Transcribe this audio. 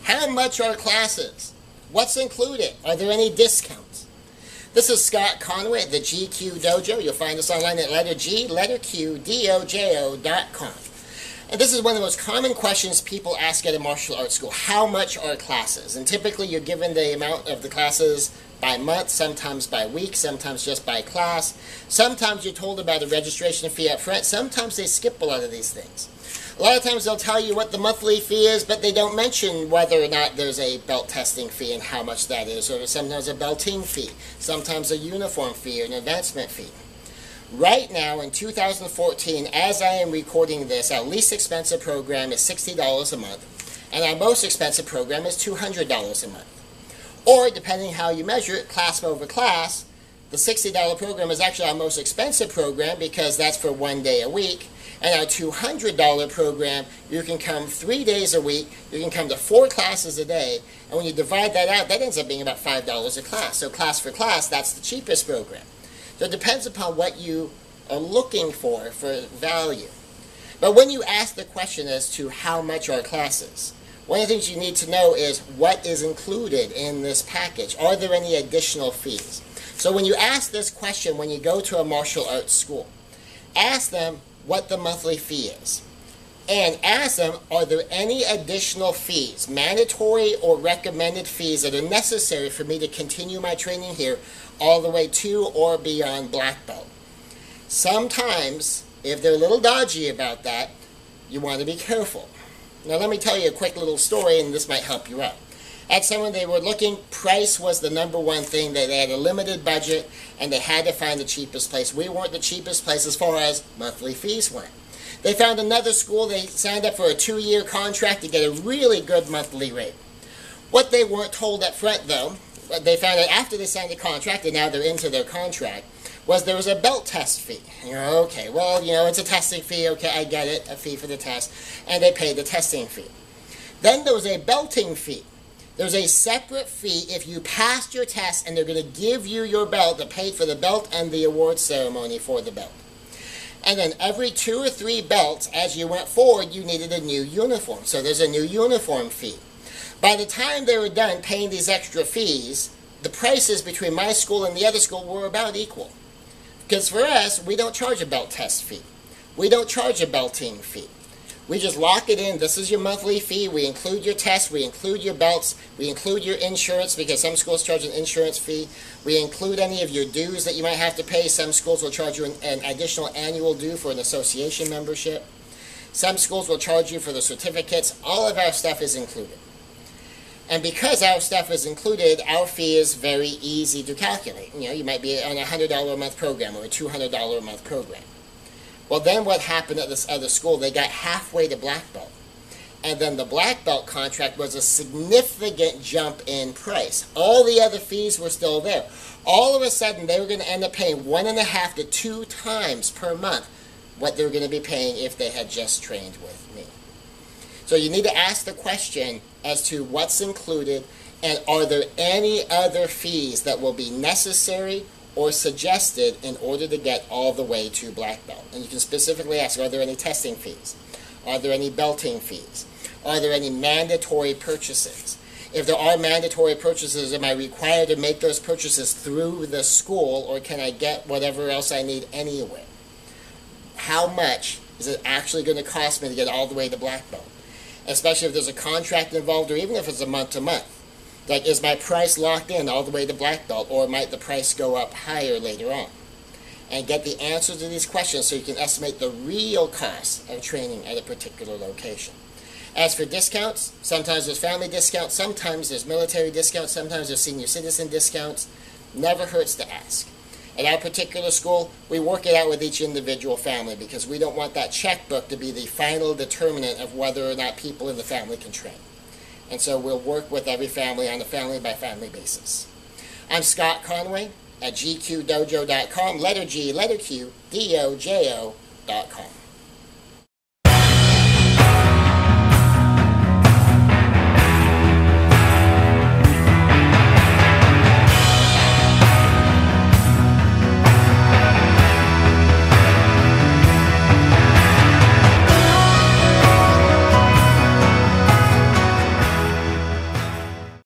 How much are classes? What's included? Are there any discounts? This is Scott Conway at the GQ Dojo. You'll find us online at letter G, letter Q, dojo.com. And this is one of the most common questions people ask at a martial arts school. How much are classes? And typically you're given the amount of the classes by month, sometimes by week, sometimes just by class. Sometimes you're told about a registration fee up front. Sometimes they skip a lot of these things. A lot of times they'll tell you what the monthly fee is, but they don't mention whether or not there's a belt testing fee and how much that is, or sometimes a belting fee, sometimes a uniform fee or an advancement fee. Right now in 2014, as I am recording this, our least expensive program is $60 a month, and our most expensive program is $200 a month. Or, depending how you measure it, class over class, the $60 program is actually our most expensive program because that's for 1 day a week. And our $200 program, you can come 3 days a week, you can come to 4 classes a day, and when you divide that out, that ends up being about $5 a class. So class for class, that's the cheapest program. So it depends upon what you are looking for value. But when you ask the question as to how much are classes, one of the things you need to know is what is included in this package. Are there any additional fees? So when you ask this question when you go to a martial arts school, ask them what the monthly fee is. And ask them, are there any additional fees, mandatory or recommended fees that are necessary for me to continue my training here all the way to or beyond black belt? Sometimes, if they're a little dodgy about that, you want to be careful. Now let me tell you a quick little story, and this might help you out. At someone they were looking, price was the number one thing. They had a limited budget, and they had to find the cheapest place. We weren't the cheapest place as far as monthly fees went. They found another school. They signed up for a 2-year contract to get a really good monthly rate. What they weren't told up front, though, they found out after they signed the contract, and now they're into their contract, was there was a belt test fee. Okay, well, it's a testing fee. Okay, I get it, a fee for the test. And they paid the testing fee. Then there was a belting fee. There's a separate fee if you passed your test, and they're going to give you your belt to pay for the belt and the award ceremony for the belt. And then every 2 or 3 belts, as you went forward, you needed a new uniform. So there's a new uniform fee. By the time they were done paying these extra fees, the prices between my school and the other school were about equal. Because for us, we don't charge a belt test fee. We don't charge a belting fee. We just lock it in. This is your monthly fee. We include your tests. We include your belts. We include your insurance because some schools charge an insurance fee. We include any of your dues that you might have to pay. Some schools will charge you an additional annual due for an association membership. Some schools will charge you for the certificates. All of our stuff is included. And because our stuff is included, our fee is very easy to calculate. You might be on a $100 a month program or a $200 a month program. Well, then what happened at this other school, they got halfway to black belt. And then the black belt contract was a significant jump in price. All the other fees were still there. All of a sudden, they were going to end up paying 1.5 to 2 times per month what they were going to be paying if they had just trained with me. So you need to ask the question as to what's included, and are there any other fees that will be necessary or suggested in order to get all the way to black belt. And you can specifically ask, are there any testing fees? Are there any belting fees? Are there any mandatory purchases? If there are mandatory purchases, am I required to make those purchases through the school, or can I get whatever else I need anywhere? How much is it actually going to cost me to get all the way to black belt? Especially if there's a contract involved, or even if it's a month-to-month. Like, is my price locked in all the way to black belt, or might the price go up higher later on? And get the answers to these questions so you can estimate the real cost of training at a particular location. As for discounts, sometimes there's family discounts, sometimes there's military discounts, sometimes there's senior citizen discounts. Never hurts to ask. At our particular school, we work it out with each individual family because we don't want that checkbook to be the final determinant of whether or not people in the family can train. And so we'll work with every family on a family-by-family basis. I'm Scott Conway at gqdojo.com, letter G, letter Q, dojo.com.